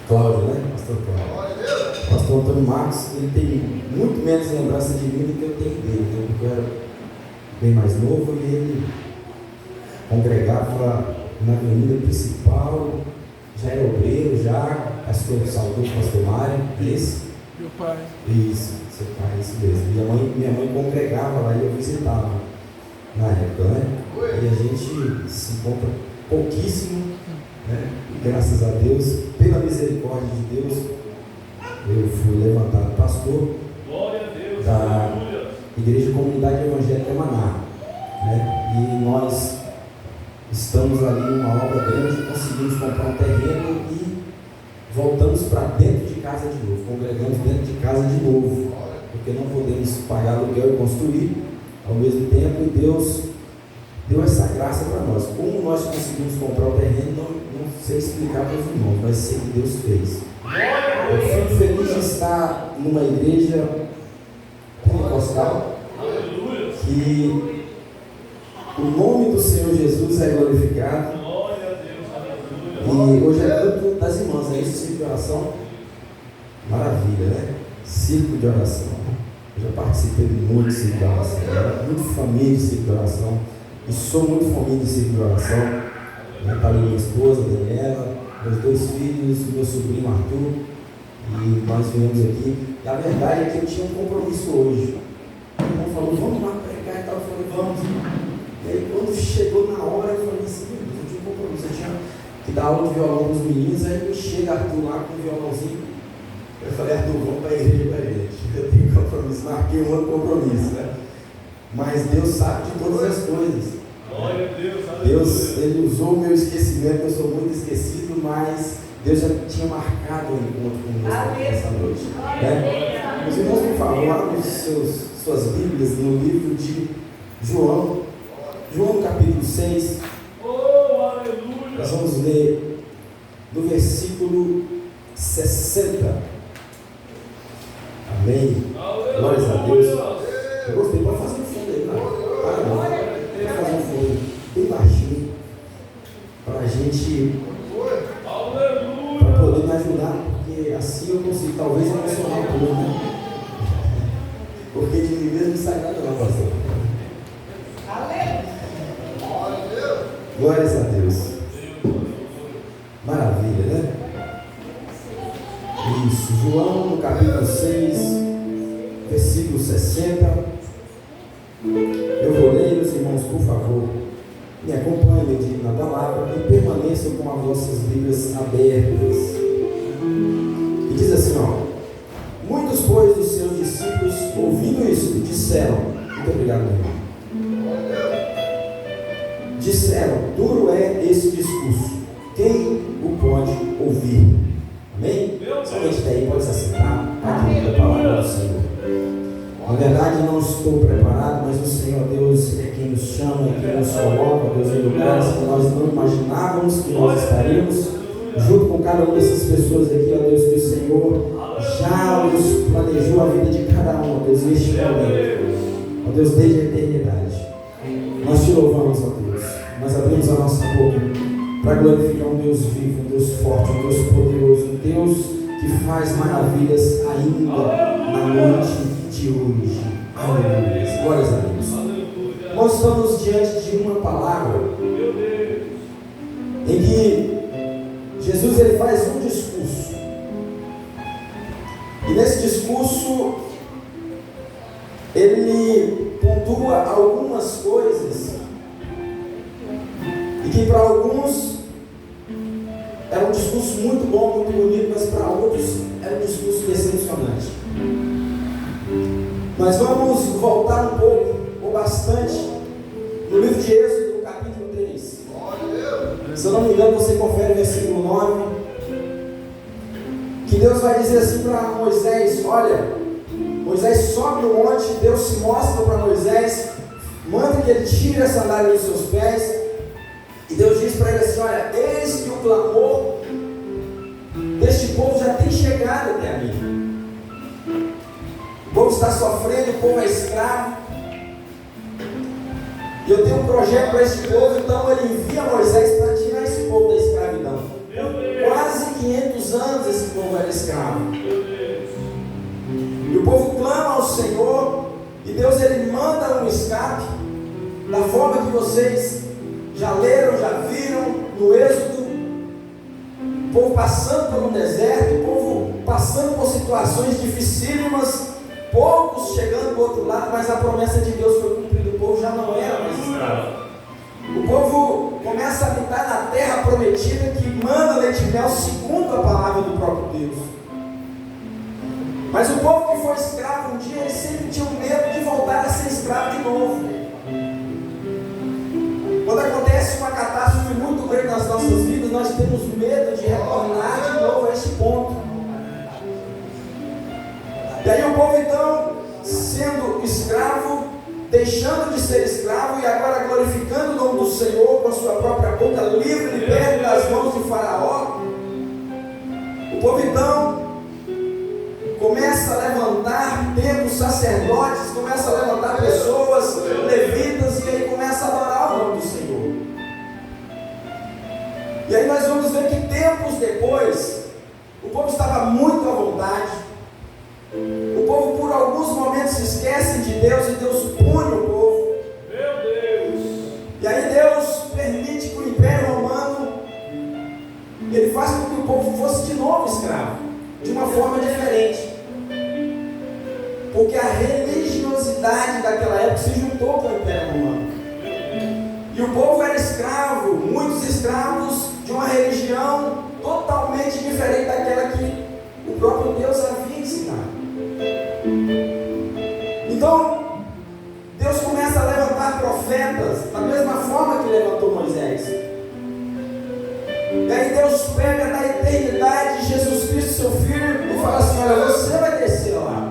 Cláudio, né? Pastor Cláudio. Pastor Antônio Marcos, ele tem muito menos lembrança de mim do que eu tenho dele, né? Porque eu era bem mais novo e ele congregava na avenida principal, já era obreiro, já, pastor saudoso, pastor Mário, esse. Meu pai. Isso, seu pai, isso mesmo. Minha mãe congregava lá e eu visitava na época, né? E a gente se encontra pouquíssimo, né? E graças a Deus, pela misericórdia de Deus, eu fui levantado pastor da Igreja Comunidade Evangélica Maná, né? E nós estamos ali numa obra grande, conseguimos comprar um terreno e voltamos para dentro de casa de novo, congregamos dentro de casa de novo, porque não podemos pagar aluguel e construir ao mesmo tempo, e Deus deu essa graça para nós. Como nós conseguimos comprar o terreno, não sei explicar para os irmãos, mas sei que Deus fez. Eu fico feliz de estar numa igreja pentecostal, que o nome do Senhor Jesus é glorificado. E hoje é culto das irmãs, é isso, círculo de oração. Maravilha, né? Círculo de oração. Eu já participei de muito círculo de oração, era muito família de círculo de oração. E sou muito família de círculo de oração. Está ali minha esposa, Daniela, meus 2 filhos, meu sobrinho Arthur. E nós viemos aqui. E a verdade é que eu tinha um compromisso hoje. O irmão falou, vamos lá pregar e tal. Eu falei, vamos. E aí quando chegou na hora, eu falei assim, eu tinha um compromisso. Eu tinha que dar aula de violão para os meninos, aí chega Arthur lá com o violãozinho. Eu falei, Arthur, vamos para a igreja para a gente. Eu tenho compromisso, marquei um outro compromisso, né? Mas Deus sabe de todas as coisas. Glória a Deus, Deus, Ele usou o meu esquecimento, eu sou muito esquecido, mas Deus já tinha marcado um encontro conosco nessa noite. Né? Os irmãos, por favor, abrem suas Bíblias no livro de João, no capítulo 6. Nós vamos ler no versículo 60. Amém. Glórias a Deus. Eu gostei, pode fazer um fundo aí, não? Pode fazer um fundo bem baixinho, para a gente, para poder me ajudar, porque assim eu consigo talvez emocionar um pouco, né? Porque de mim mesmo não sai nada não, pastor. Glórias a Deus. Maravilha, né? Isso, João no capítulo 6, versículo 60. Eu vou ler, os irmãos, por favor, me acompanhem na palavra e permaneçam com as vossas Bíblias abertas. E diz assim, ó: muitos, pois, dos seus discípulos, ouvindo isso, disseram, muito obrigado, meu irmão. Disseram, duro é esse discurso, quem o pode ouvir? Amém? Somente daí pode se assentar, aqui da palavra do Senhor. Na verdade, não estou preparado, mas o Senhor Deus é quem nos chama, é quem nos coloca, Deus, em lugares que nós não imaginávamos que nós estaríamos, junto com cada uma dessas pessoas aqui, ó Deus, que o Senhor já nos planejou a vida de cada um, ó Deus, neste momento, ó Deus, desde a eternidade. Nós te louvamos, ó Deus, nós abrimos a nossa boca para glorificar um Deus vivo, um Deus forte, um Deus poderoso, um Deus que faz maravilhas ainda na noite de hoje. Aleluia. Glórias a Deus. Nós estamos diante de uma palavra em que Jesus ele faz um discurso. E nesse discurso ele pontua algumas coisas e que para alguns era um discurso muito bom, muito bonito, mas para outros era um discurso decepcionante. Nós vamos voltar um pouco, ou bastante, no livro de Êxodo, no capítulo 3. Se eu não me engano, você confere o versículo 9, que Deus vai dizer assim para Moisés: olha, Moisés sobe no monte, Deus se mostra para Moisés, manda que ele tire a sandália dos seus pés, e Deus diz para ele assim: olha, eis que o clamor deste povo já tem chegado até mim. O povo está sofrendo, o povo é escravo. E eu tenho um projeto para esse povo, então ele envia Moisés para tirar esse povo da escravidão. Quase de 500 anos esse povo era escravo. E o povo clama ao Senhor, e Deus ele manda um escape, da forma que vocês já leram, já viram no Êxodo, o povo passando por um deserto, o povo passando por situações dificílimas, poucos chegando do outro lado, mas a promessa de Deus foi cumprida, o povo já não era mais escravo. O povo começa a habitar na terra prometida que manda leite e mel segundo a palavra do próprio Deus. Mas o povo que foi escravo um dia, eles sempre tinham medo de voltar a ser escravo de novo. Quando acontece uma catástrofe muito grande nas nossas vidas, nós temos medo de retornar de novo a este ponto. E aí o povo então, sendo escravo, deixando de ser escravo e agora glorificando o nome do Senhor com a sua própria boca, livre e liberto das mãos de Faraó, o povo então começa a levantar templos, sacerdotes, começa a levantar pessoas, levitas, e aí começa a adorar o nome do Senhor. E aí nós vamos ver que tempos depois, o povo estava muito à vontade, o povo por alguns momentos se esquece de Deus e Deus pune o povo. Meu Deus! E aí Deus permite que o Império Romano, ele faz com que o povo fosse de novo escravo, de uma forma diferente. Porque a religiosidade daquela época se juntou com o Império Romano. E o povo era escravo, muitos escravos de uma religião totalmente diferente daquela que o próprio Deus havia ensinado. Então, Deus começa a levantar profetas, da mesma forma que levantou Moisés. E aí Deus pega da eternidade Jesus Cristo, seu Filho, e fala assim: olha, você vai descer lá.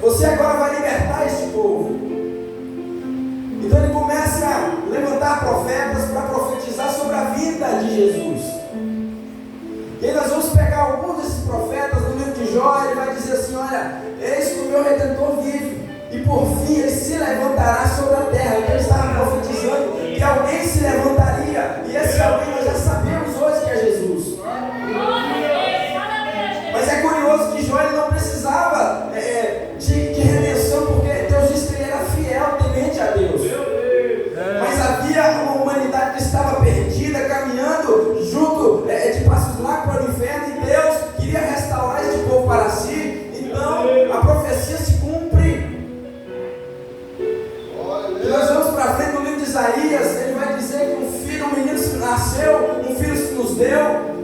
Você agora vai libertar esse povo. Então ele começa a levantar profetas para profetizar sobre a vida de Jesus. E aí nós vamos pegar alguns desses profetas no livro de Jó. Ele vai dizer assim: olha, eis que o meu Redentor vive, e por fim ele se levantará sobre a terra. Então ele estava profetizando que alguém se levantaria, e esse alguém nós já sabemos hoje que é Jesus. Mas é curioso que Jó ele não precisava de redenção, porque Deus disse que ele era fiel, temente a Deus. Mas havia uma humanidade que estava perdida, caminhando junto de passos largos para o inferno, e Deus queria restaurar este povo para si. Então a profecia se cumpre. E nós vamos para frente no livro de Isaías. Ele vai dizer que um menino se nasceu, um filho se nos deu,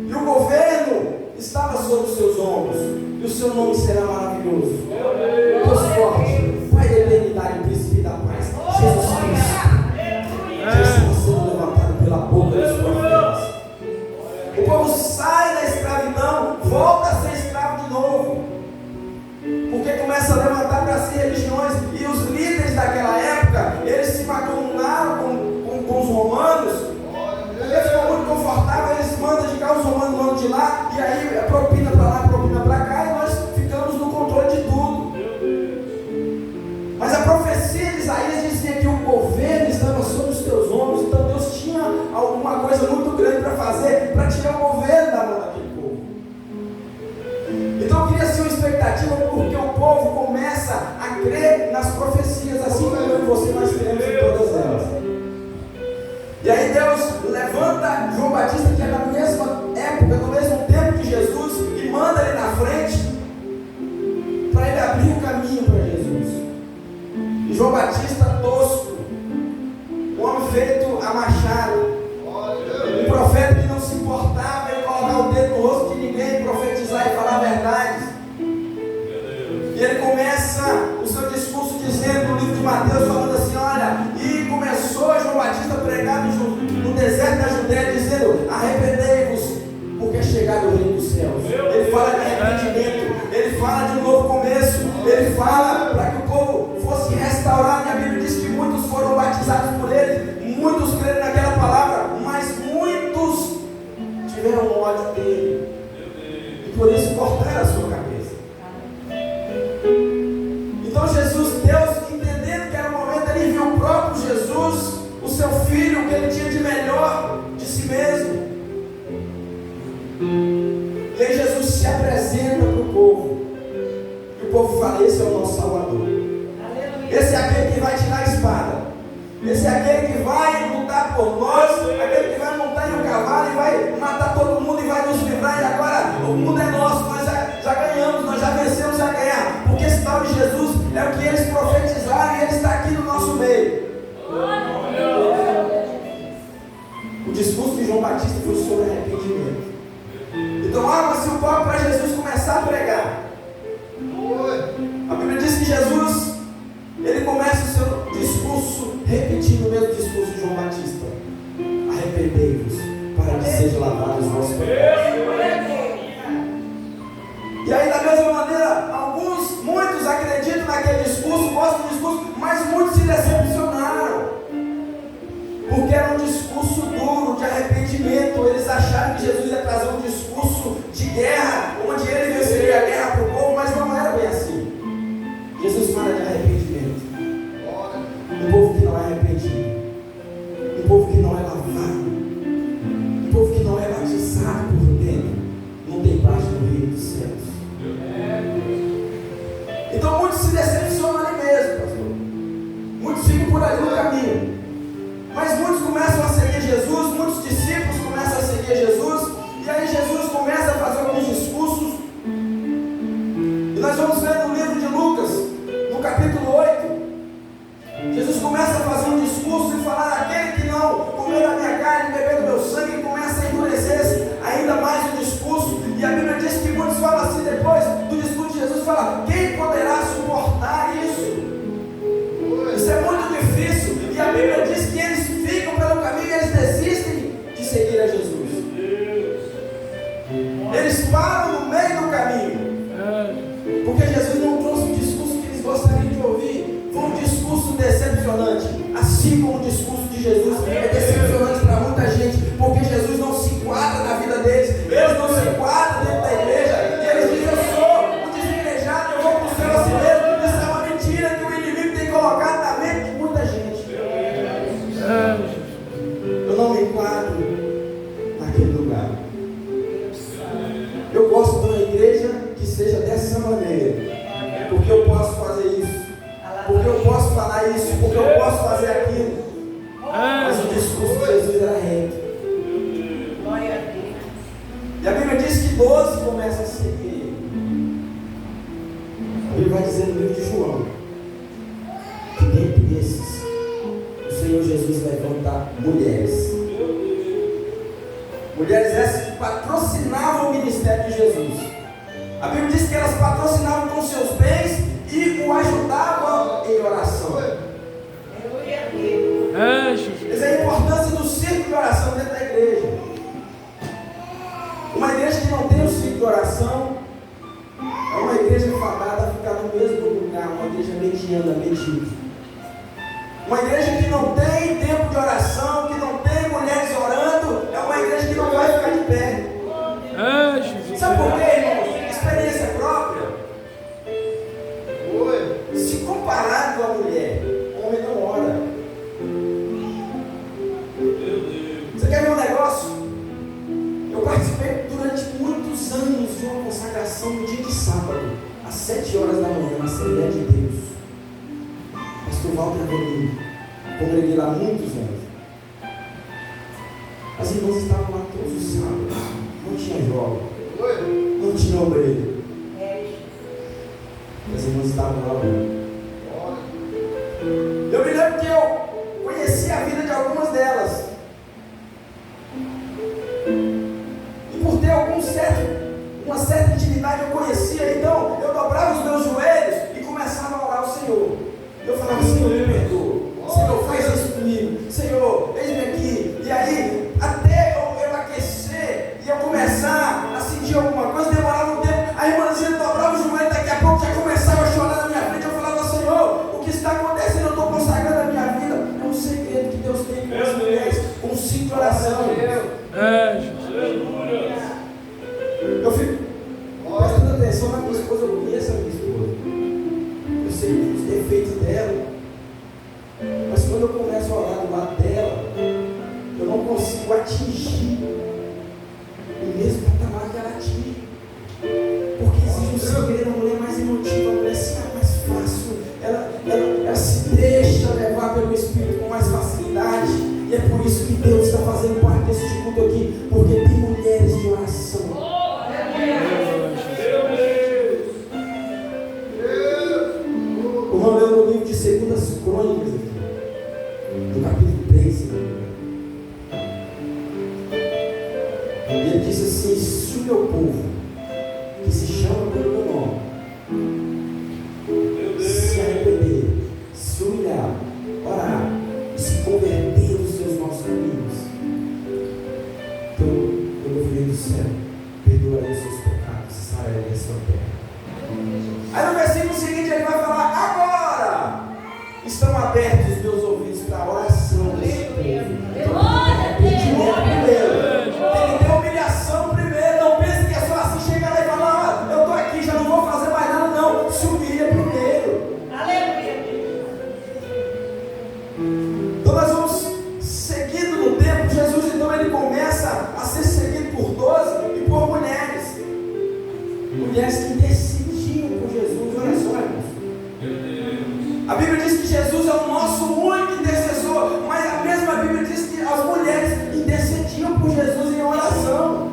e o governo estava sobre os seus ombros, e o seu nome será maravilhoso, Deus forte, Pai da eternidade, Príncipe da paz, Jesus Cristo. Já está sendo levantado pela boca dos profetas. O povo sai da escravidão, volta a ser escravo de novo, porque começa a levantar para si religiões. E os líderes daquela época, eles se macunaram com os romanos, porque ficou muito confortável. Eles mandam de cá, os romanos mandam de lá, e aí propina para lá, propina para cá, e nós ficamos no controle de tudo. Mas a profecia de Isaías dizia que o governo estava sobre os teus ombros. Então Deus tinha alguma coisa muito grande para fazer, para tirar o governo da mão daquele povo. Então cria-se uma expectativa, porque o povo começa a crer nas profecias, assim como eu e você nós cremos em todas elas. E aí Deus levanta João Batista, que é da mesma época, no mesmo tempo que Jesus, e manda ele na frente, para ele abrir o caminho para Jesus. E João Batista tosco, um homem feito a machado, um profeta que não se importava em colocar o dedo no rosto de ninguém, profetizar e falar verdades. E ele começa o seu discurso dizendo no livro de Mateus, falando assim: olha, e começou João Batista a pregar no deserto da Judéia, dizendo: arrependei-vos, porque é chegado o reino dos céus. Ele fala de arrependimento, ele fala de um novo começo, ele fala para que o povo fosse restaurado. E a Bíblia diz que muitos foram batizados por ele, muitos creram naquela palavra, mas muitos tiveram ódio dele, e por isso cortaram a sua cabeça. Então Jesus, Deus, entendendo que era o momento, ele viu o próprio Jesus, o seu filho, o que ele tinha de melhor de si mesmo, E aí Jesus se apresenta para o povo. E o povo fala: esse é o nosso Salvador. Esse é aquele que vai tirar a espada. Esse é aquele que vai lutar por nós. Aquele que vai montar em um cavalo e vai matar todo mundo e vai nos livrar. E agora o mundo é nosso. Nós já ganhamos, nós já vencemos a guerra. Porque esse tal de Jesus é o que eles profetizaram e ele está aqui no nosso meio. O discurso de João Batista foi sobre arrependimento. Então arma-se o pau para Jesus começar a pregar. A Bíblia diz que Jesus, ele começa o seu discurso repetindo o mesmo discurso de João Batista: arrependei-vos para que sejam lavados os vossos pecados. E aí, da mesma maneira, muitos acreditam naquele discurso, gostam do discurso, mas muitos se decepcionaram, porque era um discurso duro, de arrependimento. Eles acharam que Jesus ia trazer um discurso de guerra, onde ele venceria a guerra para o povo, mas não era bem assim. Jesus fala de arrependimento. Um povo que não é arrependido, um povo que não é lavado, um povo que não é batizado por dentro, não tem parte no reino dos céus. Então muitos se decepcionam ali mesmo, pastor. Muitos ficam por ali no caminho. Mas muitos começam a seguir Jesus, muitos discípulos começam a seguir Jesus, e aí Jesus começa a fazer alguns discursos. E nós vamos ver no livro de Lucas, no capítulo 8, Jesus começa a fazer um discurso e falar: aquele que não comer da minha carne e beber do meu sangue, começa a endurecer ainda mais o discurso. E a Bíblia diz que muitos falam assim depois do discurso de Jesus, fala: quem poderá suportar isso? Isso é muito difícil. E a Bíblia diz que eles ficam pelo caminho e eles desistem de seguir a Jesus. Eles param no meio do caminho, porque Jesus não trouxe um discurso que eles gostariam de ouvir. Foi um discurso decepcionante. Assim como o discurso de Jesus é decepcionante para muita gente, porque Jesus não se enquadra na vida deles. Eles não se enquadram dentro da igreja. E eles dizem: eu sou o desigrejado, eu vou para o céu assim mesmo. Isso é uma mentira que o inimigo tem colocado na mente de muita gente. Eu não me enquadro naquele lugar. Eu gosto de uma igreja que seja dessa maneira, porque eu posso fazer isso, porque eu posso falar isso, porque eu posso fazer aquilo. Mas o discurso de Jesus era reto. E a Bíblia diz que 12 começam a seguir. A Bíblia vai dizer no livro de João que dentre desses o Senhor Jesus levanta mulheres. Mulheres essas que patrocinavam o ministério de Jesus. A Bíblia diz que elas patrocinavam com seus bens e o ajudavam em oração. Essa é a importância do círculo de oração dentro da igreja. Uma igreja que não tem o círculo de oração é uma igreja fadada a ficar no mesmo lugar, uma igreja mediana, medíocre. Uma igreja que não tem tempo de oração, que não tem mulheres orando, é uma igreja que não vai ficar de pé. Sabe por quê, irmãos? Experiência própria. Se comparado à mulher, o homem não ora. Você quer ver um negócio? Eu participei durante muitos anos de uma consagração no dia de sábado, às 7 horas da manhã, na Assembleia de Deus. Pastor Walter Avelino, congreguei lá muitos anos. As irmãs estavam lá todos os sábados, não tinha jovem, não tinha obreiro. As irmãs estavam lá orando. Eu me lembro que eu conheci a vida de algumas delas. E por ter uma certa intimidade, eu conhecia. Então eu dobrava os meus joelhos e começava a orar ao Senhor. Eu falava: Senhor, me perdoa. Senhor, faz isso comigo. Senhor, eis-me aqui. E aí, até eu aquecer e eu começar a sentir alguma coisa, demorava um tempo. A irmãzinha dobrava o joelho, daqui a pouco já começava a chorar na minha frente. Eu falava: Senhor, o que está acontecendo? Eu estou consagrando a minha vida. É um segredo que Deus tem com as mulheres, um ciclo de oração. Eu fico prestando atenção na minha esposa. Eu conheço a minha esposa, eu sei os defeitos dela, mas quando eu começo a orar do lado dela, eu não consigo atingir o mesmo patamar o meu povo, que se chama pelo meu nome, se arrepender, se humilhar, orar e se converter dos seus maus caminhos, então eu ouvirei do céu, perdoarei os seus pecados e sararei a sua terra. Aí no versículo seguinte ele vai falar: agora estão abertos os meus ouvidos para a oração desse povo. Então, arrependimento primeiro, tem que ter humilhação primeiro. Não pense que é só assim chegar lá e falar: eu estou aqui, já não vou fazer mais nada. Não, se humilha primeiro. Então nós vamos seguindo no tempo. Jesus então ele começa a ser seguido por 12 e por mulheres que intercediam por Jesus. Olha só, irmãos. A Bíblia diz que Jesus é o nosso único intercessor, mas a mesma Bíblia diz que as mulheres intercediam por Jesus em oração.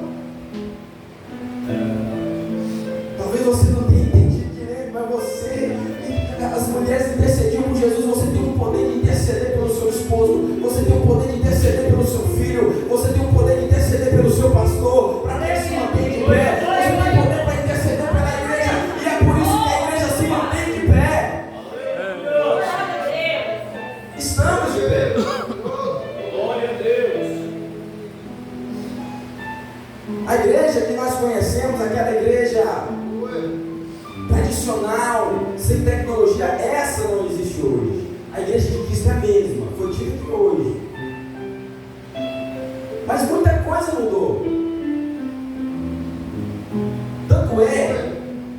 Talvez você não tenha entendido direito, mas as mulheres intercediam por Jesus. Você tem o poder de interceder pelo seu esposo, você tem o poder de interceder pelo seu filho, você tem o poder de interceder pelo seu pastor, para que ele se mantenha de pé. Você tem poder para interceder pela igreja, e é por isso que a igreja se mantém de pé. Estamos de pé. Glória a Deus. A igreja que nós conhecemos, aquela igreja tradicional, sem tecnologia, essa não existe hoje. A igreja de Cristo é a mesma, foi dito que hoje. Mas muita coisa mudou. Tanto é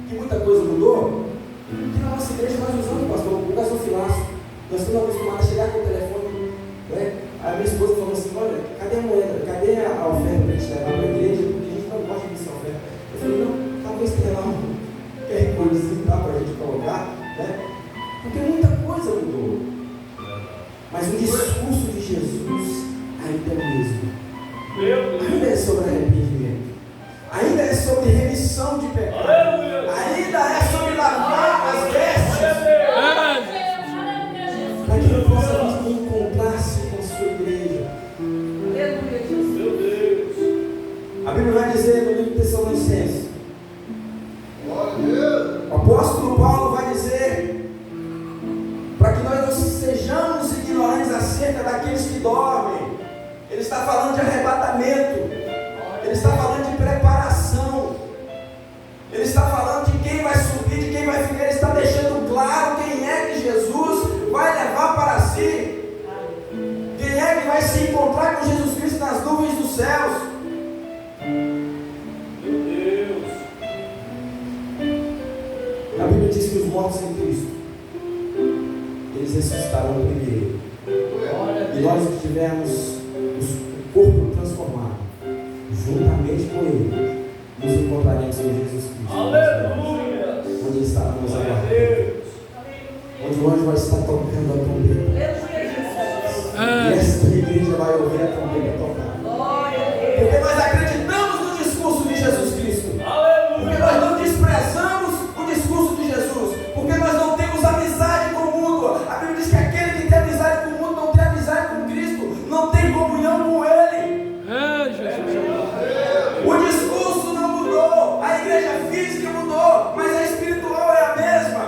que muita coisa mudou, que na nossa igreja nós usamos, pastor, o gasofilaço. Nós estamos acostumados a chegar com o telefone, né? A minha esposa falou assim: olha, cadê a moeda? Cadê a oferta para a gente levar para a igreja? Porque a gente não gosta dessa oferta. Eu falei: não, talvez tenha lá um QR Codezinho para a gente colocar, né? Porque muita coisa mudou. Mas o discurso de Jesus ainda é o mesmo. Ainda é sobre arrependimento. Ainda é sobre remissão de pecado. Ainda é sobre lavar as vestes. Para que eu possa encontrar-se com a sua igreja. Meu Deus. A Bíblia vai dizer no livro de Tessalonicenses, o apóstolo Paulo vai dizer para que nós não sejamos ignorantes acerca daqueles que dormem. Ele está falando de arrebatamento, ele está falando de preparação, ele está falando de quem vai subir, de quem vai ficar. Ele está deixando claro quem é que Jesus vai levar para si, quem é que vai se encontrar com Jesus Cristo nas nuvens dos céus. Meu Deus. A Bíblia diz que os mortos em Cristo, eles ressuscitarão primeiro. E nós que tivermos o corpo transformado, juntamente com Ele, nos encontraremos com Jesus Cristo. Aleluia. Onde Ele estará nos aguardando. Onde o anjo vai estar tocando a trombeta. E esta igreja vai ouvir a trombeta tocar. Porque nós acreditamos no discurso de Jesus Cristo. Porque nós não desprezamos o discurso de Jesus. Porque nós não temos amizade com o mundo. A Bíblia diz que aquele que tem amizade com o mundo não tem amizade com Cristo, não tem comunhão com Ele. O discurso não mudou, a igreja física mudou, mas a espiritual é a mesma.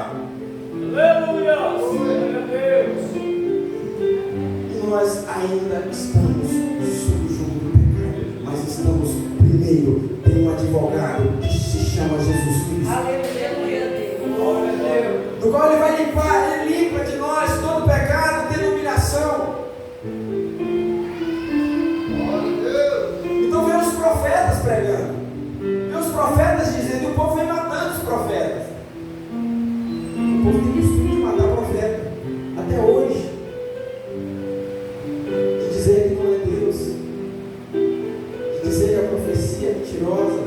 Aleluia. Glória a Deus. E nós ainda estamos sob o jugo do pecado, mas estamos primeiro, tem um advogado que se chama Jesus Cristo. Glória a Deus. Do qual Ele vai limpar, Ele limpa de nós todo pecado, tendo humilhação. Então vem os profetas pregando, vem os profetas dizendo, e o povo vem matando os profetas. O povo tem costume de matar profeta, até hoje, de dizer que não é Deus, de dizer que a profecia é mentirosa,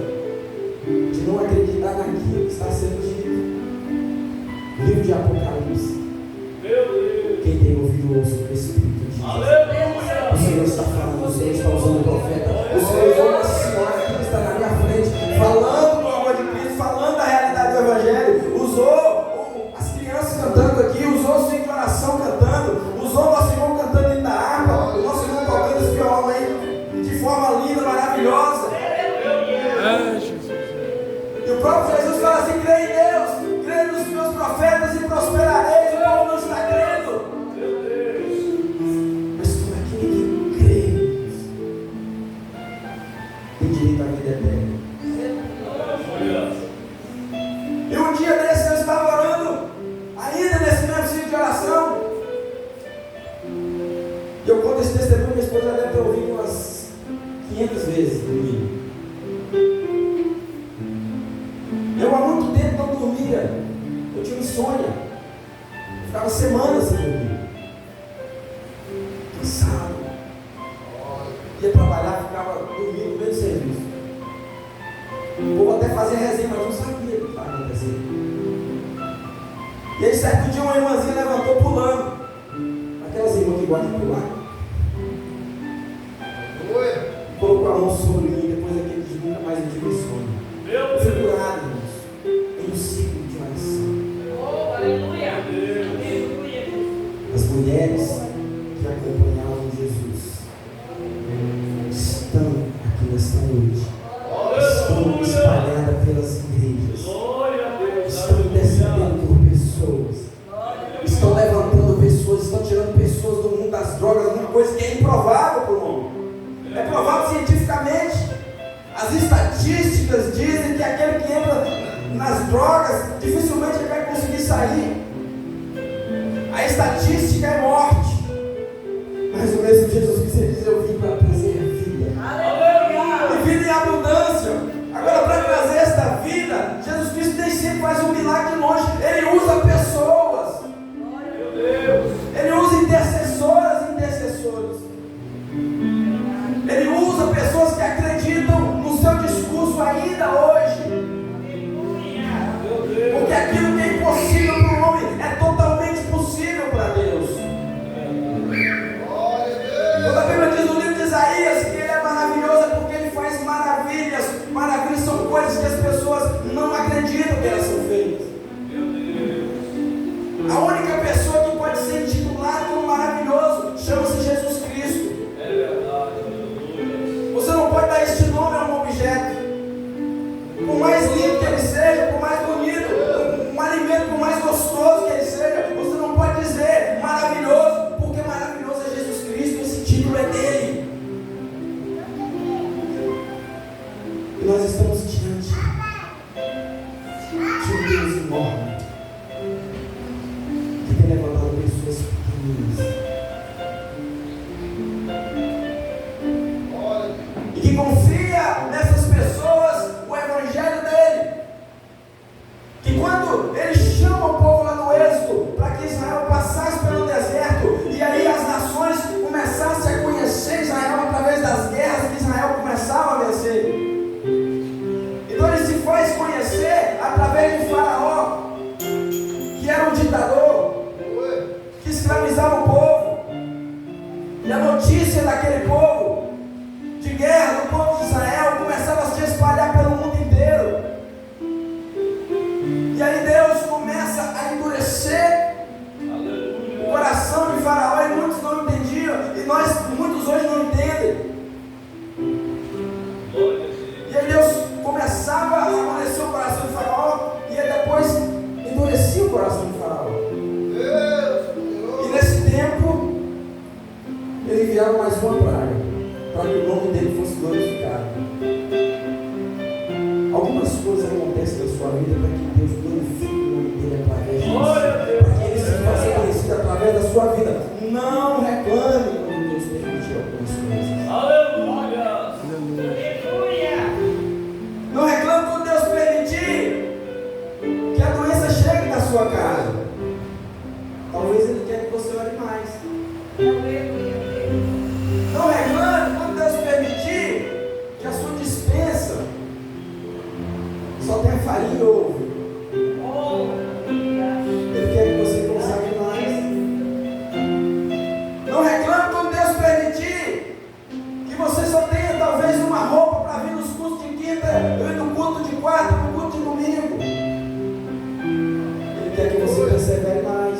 de não acreditar naquilo que está sendo dito. Livro de Apocalipse. Quem tem ouvido ouça o Espírito de Deus. O Senhor está falando, o Senhor está usando o profeta, o Senhor usou uma senhora que está na minha frente, falando do amor de Cristo, falando da realidade do Evangelho, usou as crianças cantando aqui, usou o Senhor em oração cantando, usou o nosso irmão cantando dentro da harpa, o nosso irmão tocando esse violão aí de forma linda, maravilhosa. insônia. Ficava semanas sem dormir. Cansado. Ia trabalhar, ficava dormindo no meio do serviço. O povo até fazia resenha, mas não sabia o que estava acontecendo. E aí, certo dia, uma irmãzinha levantou pulando. Aquelas irmãs que gostam de pular. Colocou a mão sobre mim, depois daquele dia nunca mais eu tive sono. Eu fui curado, irmãos, em um ciclo de oração. Oh, aleluia! Aleluia! As mulheres que acompanhavam Jesus estão aqui nesta noite. Estão espalhadas pelas igrejas. Estão intercedendo por pessoas. Estão levantando pessoas, estão tirando pessoas do mundo das drogas, uma coisa que é improvável para o homem. É provado cientificamente. As estatísticas dizem que aquele que entra nas drogas dificilmente ele vai conseguir sair. A estatística é morte. Mas o mesmo Jesus Cristo diz: eu vim para trazer vida. Aleluia! E vida em abundância. Agora, para trazer esta vida, Jesus Cristo nem sempre faz um milagre de longe. Ele usa pessoas. Meu Deus. Ele usa intercessoras e intercessores. Ele usa pessoas que acreditam no seu discurso ainda hoje. Porque aquilo que é impossível para o homem é totalmente possível para Deus. Quando a Bíblia diz no livro de Isaías que ele é maravilhoso, é porque ele faz maravilhas. Maravilhas são coisas que as pessoas não acreditam que elas são feitas. A única pessoa que pode ser intitulada como maravilhoso chama-se Jesus Cristo. É verdade. Você não pode dar este nome a um objeto. Por mais lindo que ele seja, por mais bonito, um alimento por mais gostoso que ele seja, você não pode dizer maravilhoso, porque maravilhoso é Jesus Cristo, esse título é dele. E nós estamos diante de um Deus enorme, que tem levantado pessoas pequeninas. E que confia nessas pessoas o evangelho dele. Que quando ele chama o povo lá no Êxodo para que Israel passasse pelo deserto, e aí as nações começassem a conhecer Israel através das guerras que Israel começava a vencer. Então ele se faz conhecer através de Faraó, que era um ditador, que escravizava o povo. E a notícia daquele povo de guerra do povo de Israel começava a se espalhar pelo mundo inteiro. E aí Deus começa a endurecer o coração de Faraó, e muitos não entendiam, e muitos hoje não entendem. E aí Deus começava a amolecer o coração de Faraó, e aí depois endurecia o coração de Faraó. E nesse tempo ele enviava mais uma praga, para que o nome dele fosse glorificado. Algumas coisas acontecem na sua vida para que Deus glorifique o nome dele através disso, para que ele se faça conhecido através da sua vida. Não reclame quando Deus permitir algumas coisas. Aleluia! Não reclame quando Deus permitir que a doença chegue na sua casa. Talvez ele quer que você ore mais. Não reclame quando Deus permitir que a sua dispensa só tenha farinha e ovo. Ele quer que você consagre mais. Não reclame quando Deus permitir que você só tenha talvez uma roupa para vir nos cultos de quinta, no culto de quarta, no culto de domingo. Ele quer que você persevere mais.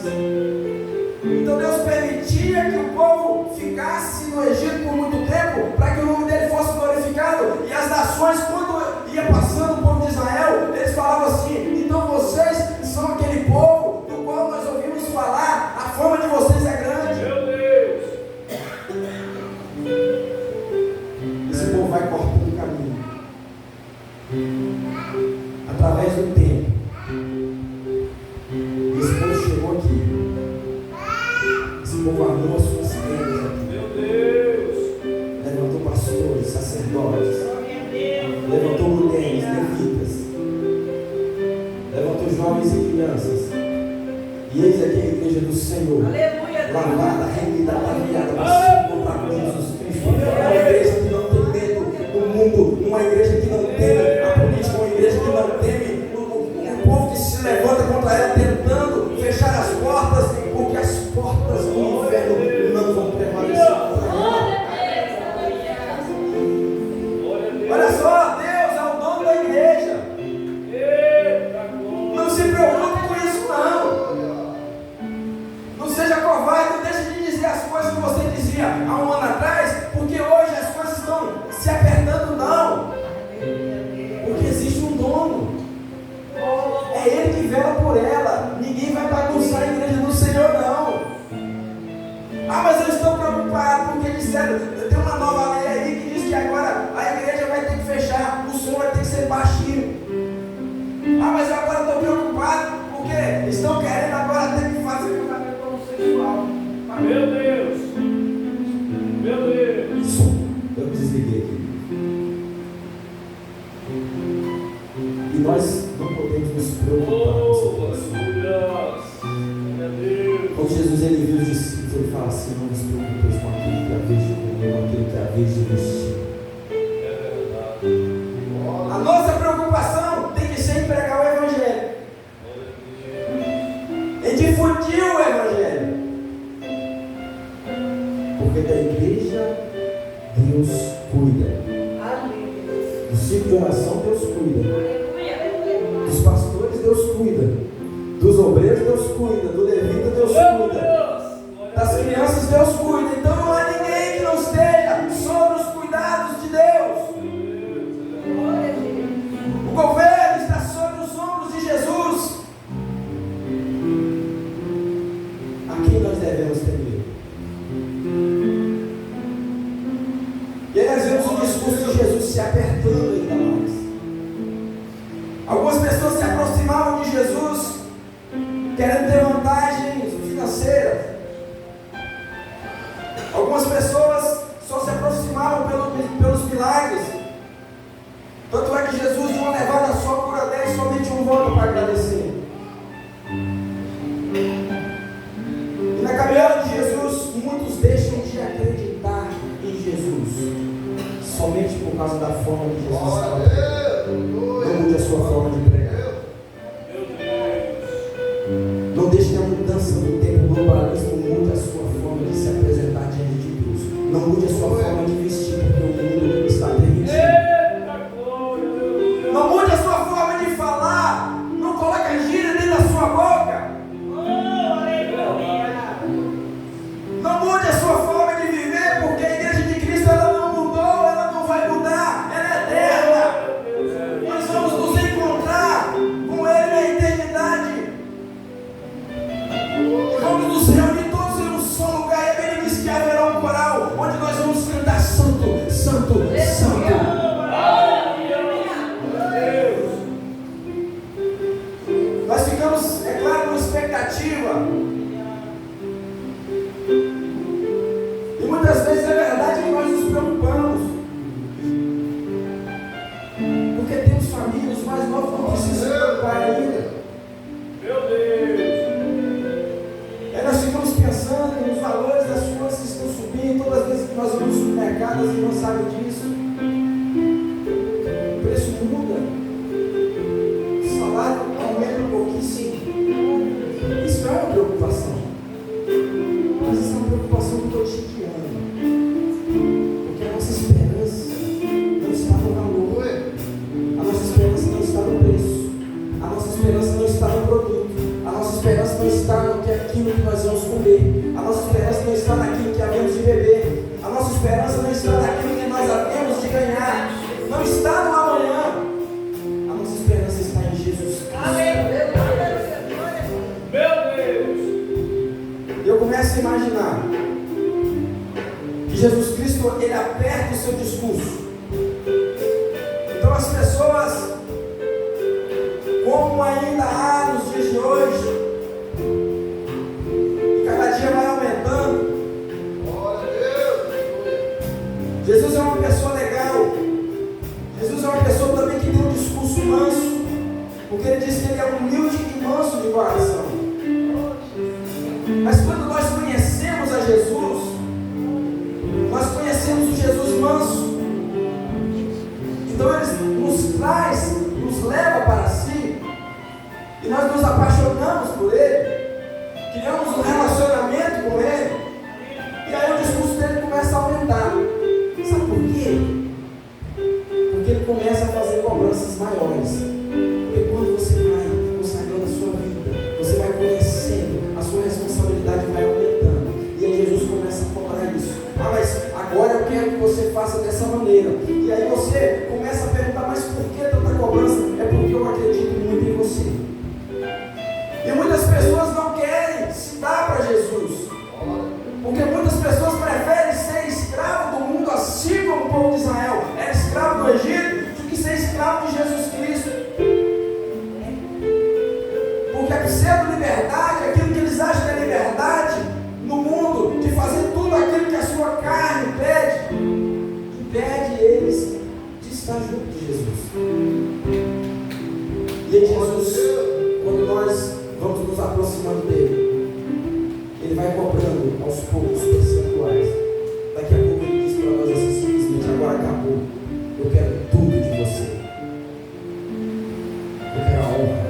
Então Deus permitia que o povo ficasse no Egito por muito tempo, para que o nome dele fosse glorificado. E as nações, quando ia passando o povo de Israel, eles falavam assim: então vocês são aquele povo do qual nós ouvimos falar, a fama de vocês é grande. Meu Deus! Esse povo vai cortando o caminho através do tempo. Esse povo chegou aqui. Esse povo armou as suas tendas aqui. Meu Deus! Levantou pastores, sacerdotes, levantou mulheres, levitas, levantou jovens e crianças, igreja do Senhor. Aleluia. Lavada, remida, aliviada, para se encontrar com Jesus Cristo. Uma igreja que não tem medo do mundo, uma igreja que não teme a política, uma igreja que não teme o povo que se levanta contra ela tentando fechar as portas, porque as portas do inferno não vão prevalecer contra ela. Olha só, Deus é o dono da igreja. Não se preocupe com isso, não. Não seja covarde, não deixe de dizer as coisas que você dizia há um ano atrás, porque hoje as coisas estão se apertando, não. Porque existe um dono. É Ele que vela por ela. Ninguém vai bagunçar a igreja do Senhor, não. Ah, mas eu estou preocupado porque disseram, tem uma nova lei aí que diz que agora a igreja vai ter que fechar, o som vai ter que ser baixinho. Ah, mas eu agora estou preocupado porque estão querendo agora ter que fazer casamento homossexual. Meu Deus! Meu Deus! Isso, eu desliguei aqui. E nós não podemos nos preocupar com essa situação. Quando Jesus ele viu os discípulos, ele fala assim: não nos preocupeis com aquilo que é a vez de comer, aquilo que é a vez de vestir. A nossa preocupação tem que ser em pregar o Evangelho, em difundir o Evangelho, porque da igreja Deus cuida, do ciclo de oração Deus cuida, dos pastores Deus cuida, dos obreiros Deus cuida, do levita Deus cuida, das crianças Deus cuida. Então não há ninguém que não esteja sobre os cuidados de Deus. O governo está sobre os ombros de Jesus. A quem nós devemos temer? E aí nós vemos o discurso de Jesus se apertando ainda mais. Algumas pessoas se aproximavam de Jesus querendo ter vantagens financeiras. Algumas pessoas só se aproximavam pelos milagres. Tanto é que Jesus, de uma levada só, cura 10, somente um volta para agradecer. E na caminhada de Jesus, muitos deixam de acreditar em Jesus, somente por causa da forma que Jesus fala. Não mude a sua forma de pregar. Não deixe que a mudança do tempo, o globalismo, mude a sua forma de se apresentar diante de Deus. Não mude a sua forma de vestir, porque o mundo está permitindo. Não mude a sua forma de falar. Não coloque gíria dentro da sua boca. Não mude a sua forma de viver, porque a igreja de Cristo ela não mudou, ela não vai mudar, ela é eterna. Nós vamos nos encontrar com Ele na eternidade. E vamos nos reunir todos em um só lugar. E Ele disse que haverá um coral onde nós vamos cantar Santo, Santo, Santo. Nós ficamos, é claro, com expectativa. E muitas vezes é verdade que nós nos preocupamos. Porque temos famílias, os mais novos não precisam se preocupar ainda. Meu Deus! Aí nós ficamos pensando nos valores das coisas que estão subindo. Todas as vezes que nós vamos no supermercado, as irmãs sabem disso. O preço muda. O salário aumenta um pouquinho. Isso não é uma preocupação. Mas isso é uma preocupação do cotidiano. Porque a nossa esperança não está no valor. A nossa esperança não está no preço. A nossa esperança não está no produto. A nossa esperança não está naquilo que nós vamos comer. A nossa esperança não está naquilo que havemos de beber. A nossa esperança não está naquilo que nós havemos de ganhar. Não está no amanhã. A nossa esperança está em Jesus Cristo. Meu Deus! Eu começo a imaginar que Jesus Cristo, Ele aperta o seu discurso. Então as pessoas, como ainda há nos dias de hoje, e cada dia vai aumentando. Jesus é uma pessoa legal. Jesus é uma pessoa também que tem um discurso manso, porque Ele diz que Ele é humilde e manso de coração. Mas quando nós conhecemos a Jesus, nós conhecemos o Jesus manso. Então Ele nos traz, nos leva para si, e nós nos apaixonamos por Ele, criamos um relacionamento com Ele, e aí o discurso dele começa a aumentar. Sabe por quê? Porque ele começa a fazer cobranças maiores. Porque quando você vai consagrando a sua vida, você vai conhecendo, a sua responsabilidade vai aumentando. E aí Jesus começa a cobrar isso. Ah, mas agora eu quero que você faça dessa maneira. E aí você começa a perguntar, mas por que tanta cobrança? É porque eu acredito muito em você. E muitas pessoas não querem se dar para Jesus. Porque muitas pessoas preferem ser escravo do mundo, assim como o povo de Israel era escravo do Egito, do que ser escravo de Jesus Cristo. Porque a pseudo-liberdade, aquilo que eles acham que é liberdade no mundo, de fazer tudo aquilo que a sua carne pede, impede eles de estar junto de Jesus. E aí Jesus, quando nós vamos nos aproximando dele, ele vai cobrando aos poucos percentuais. Daqui a pouco ele diz para nós assim, simplesmente: agora acabou, eu quero tudo de você. Eu quero a honra,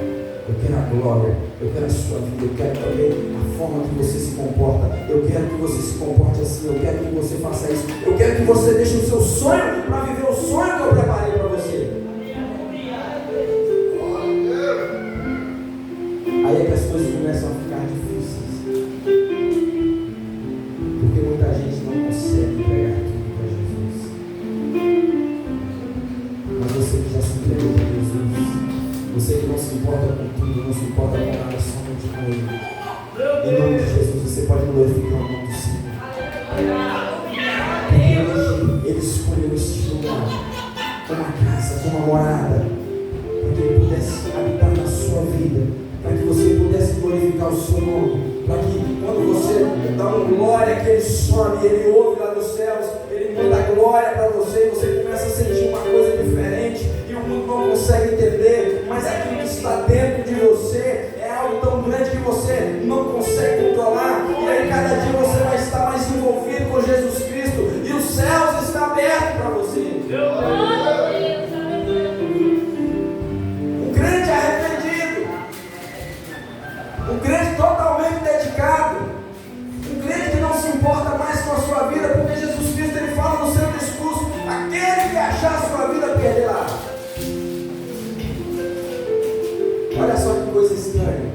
eu quero a glória, eu quero a sua vida, eu quero também a forma que você se comporta. Eu quero que você se comporte assim, eu quero que você faça isso, eu quero que você deixe o seu sonho para viver o sonho que eu preparei para você. Aí é que as coisas começam a ficar difíceis. Porque muita gente não consegue entregar tudo para Jesus. Mas você que já se entregou para Jesus, você que não se importa com tudo, não se importa com nada, somente com Ele, em nome de Jesus, você pode glorificar o nome do Senhor. Porque Ele escolheu este lugar como uma casa, como uma morada, para que Ele pudesse habitar na sua vida, para que você pudesse glorificar o seu nome, para que quando você dá uma glória que Ele some, Ele ouve lá dos céus, Ele manda glória para você, e você começa a sentir uma coisa diferente, e o mundo não consegue entender, mas aquilo que está dentro de você é algo tão grande que você não consegue controlar, e aí cada dia você vai estar mais envolvido com Jesus Cristo, e os céus estão abertos para você. Um grande arrependido, um crente totalmente dedicado, um crente que não se importa mais com a sua vida, porque Jesus Cristo ele fala no seu discurso: aquele que achar a sua vida perderá. Olha só que coisa estranha.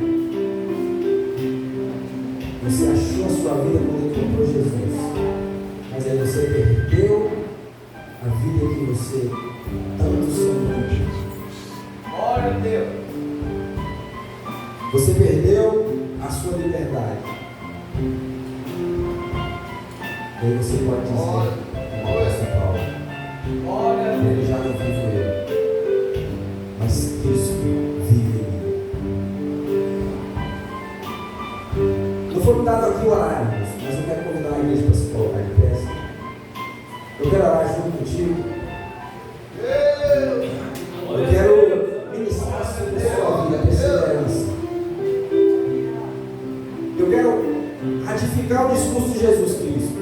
Você achou a sua vida quando encontrou Jesus, mas aí você perdeu a vida que você tanto sonhou. Glória a Deus. Você perdeu a sua liberdade. E aí você pode dizer, Apóstolo Paulo, ele já não vive eu, mas Cristo vive em mim. Não foi me dado aqui o horário, mas eu quero convidar a igreja para se colocar de pé. Eu quero orar junto contigo. Eu quero ministrar sobre a sua vida, a perseverança. Eu quero ratificar o discurso de Jesus Cristo,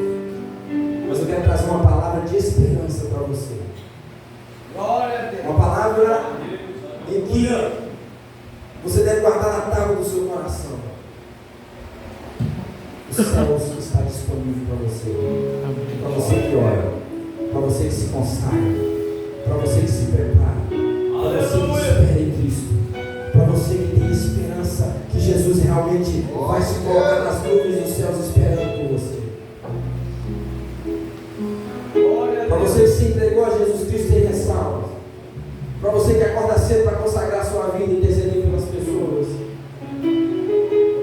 mas eu quero trazer uma palavra de esperança para você. Uma palavra em que você deve guardar na tábua do seu coração. O céu está disponível para você que ora, para você que se consagra, para você que se prepara, para você que espera em Cristo, para você que tem esperança que Jesus realmente vai se colocar nas nuvens dos céus esperando por você. Para você que se entregou a Jesus Cristo em ressalvas, para você que acorda cedo para consagrar a sua vida e interceder pelas pessoas,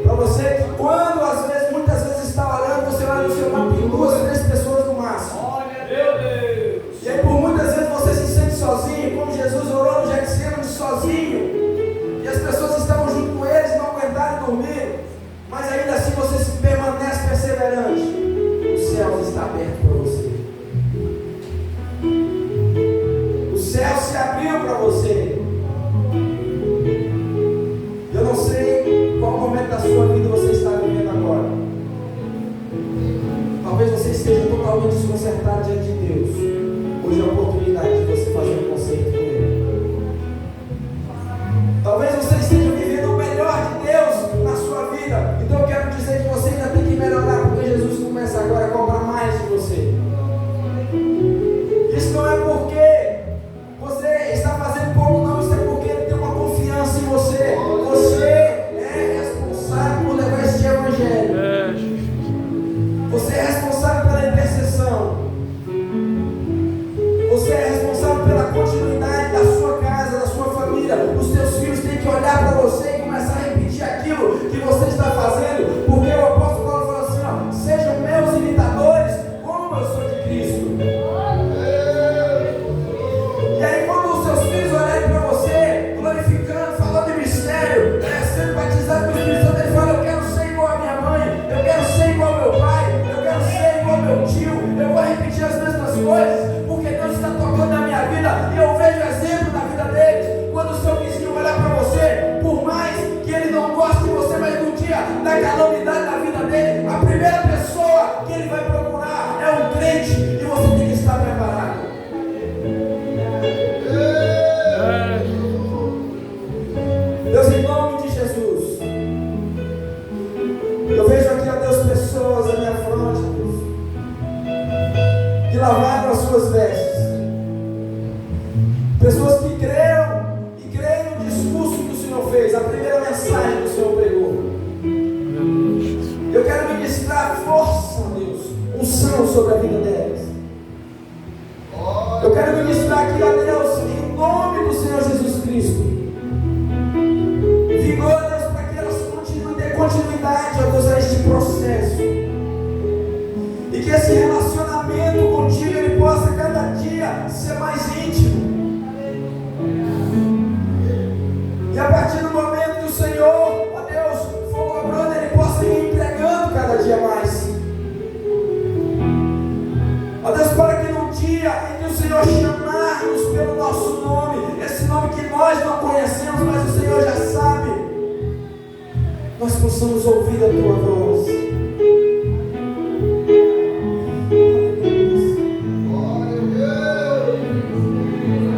para você que quando às vezes, muitas vezes está orando, você olha no seu mapa em 2, 3 pessoas no máximo. E aí por muitas vezes você se sente sozinho, como Jesus orou no Getsemane sozinho, e as pessoas estavam junto com eles, não aguentaram dormir, mas ainda assim você se permanece perseverante. O céu está aberto para você. O céu se abriu para você. Eu não sei qual momento da sua vida você está vivendo agora, vida, os teus filhos têm que olhar para você e começar a repetir aquilo que você está fazendo, porque o apóstolo Paulo falou assim, ó, sejam meus imitadores, como eu sou de Cristo. E aí quando os seus filhos olharem para você, glorificando, falando de mistério, sendo batizado pelo Espírito Santo, ele fala, eu quero ser igual a minha mãe, eu quero ser igual ao meu pai, eu quero ser igual ao meu tio, eu vou repetir as mesmas coisas, porque Deus está tocando na minha vida, e eu vejo exemplo na vida deles. Quando o seu vizinho olhar para você, por mais que ele não goste de você, mas no dia da calamidade na vida dele, a primeira pessoa que ele vai procurar é um crente, e você tem que estar preparado. Deus, em nome de Jesus, eu vejo aqui, ó Deus, pessoas à minha fronte, Deus, que lavaram as suas vestes, pessoas que creram e creem no discurso que o Senhor fez, a primeira mensagem que o Senhor pregou. Eu quero ministrar força, Deus, unção sobre a vida delas. Eu quero ministrar aqui, ó Deus, em nome do Senhor Jesus Cristo, vigor, Deus, para que elas dê continuidade, ó Deus, a este processo, e que esse relacionamento contigo ele possa cada dia ser mais íntimo. E a partir do momento que o Senhor, ó Deus, for cobrando, ele possa ir entregando cada dia mais. Ó Deus, para que no dia em que o Senhor chamar-nos pelo nosso nome, esse nome que nós não conhecemos, mas o Senhor já sabe, nós possamos ouvir a tua voz.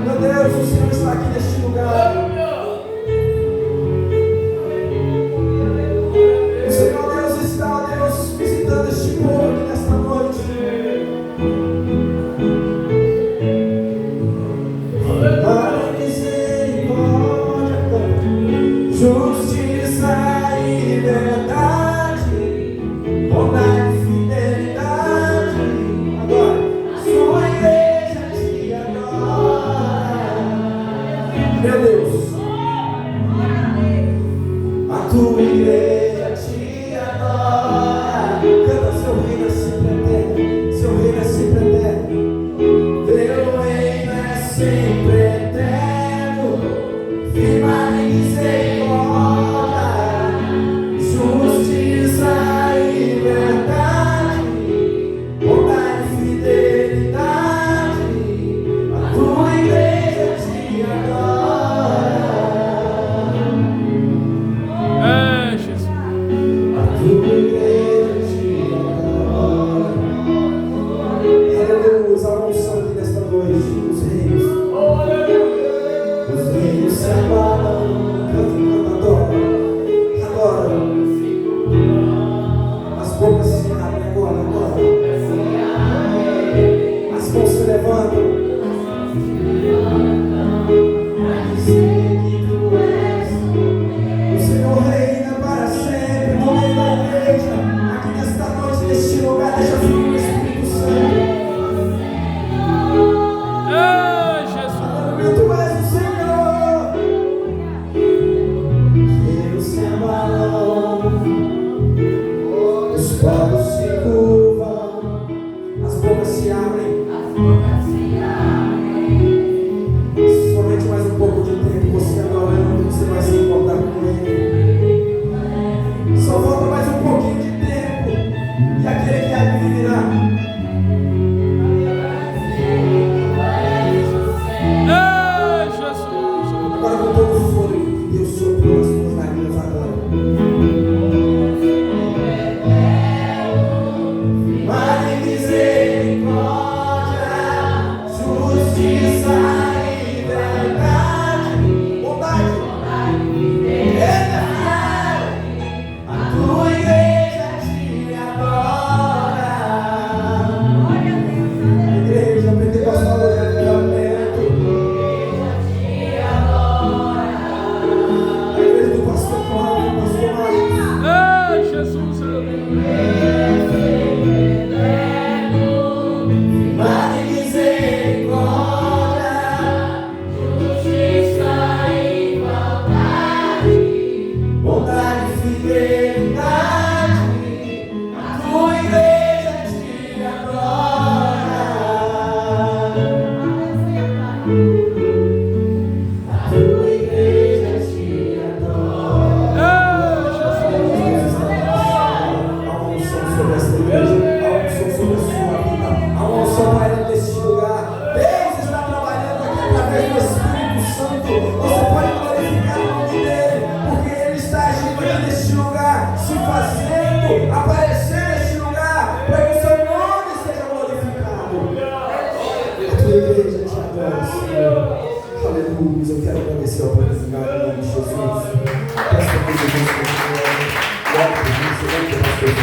Meu Deus, o Senhor está aqui neste lugar. O Senhor Deus está, ó Deus, visitando este povo aqui nesta noite. Para misericórdia, justiça e verdade, bondade e fidelidade. Agora, sua igreja te adora. Meu Deus, a tua igreja te adora. Canta, seu reino é sempre eterno, seu reino é sempre eterno, teu reino é sempre eterno, firma em misericórdia, justiça e verdade, bondade e fidelidade, a tua igreja te adora.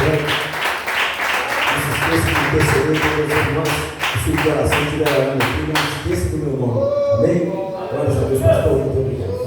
Não se esqueça de interceder pelos irmãos do seu coração estiver orando aqui. Não se esqueça do meu nome. Amém? Glória a Deus, pastor. Muito obrigado.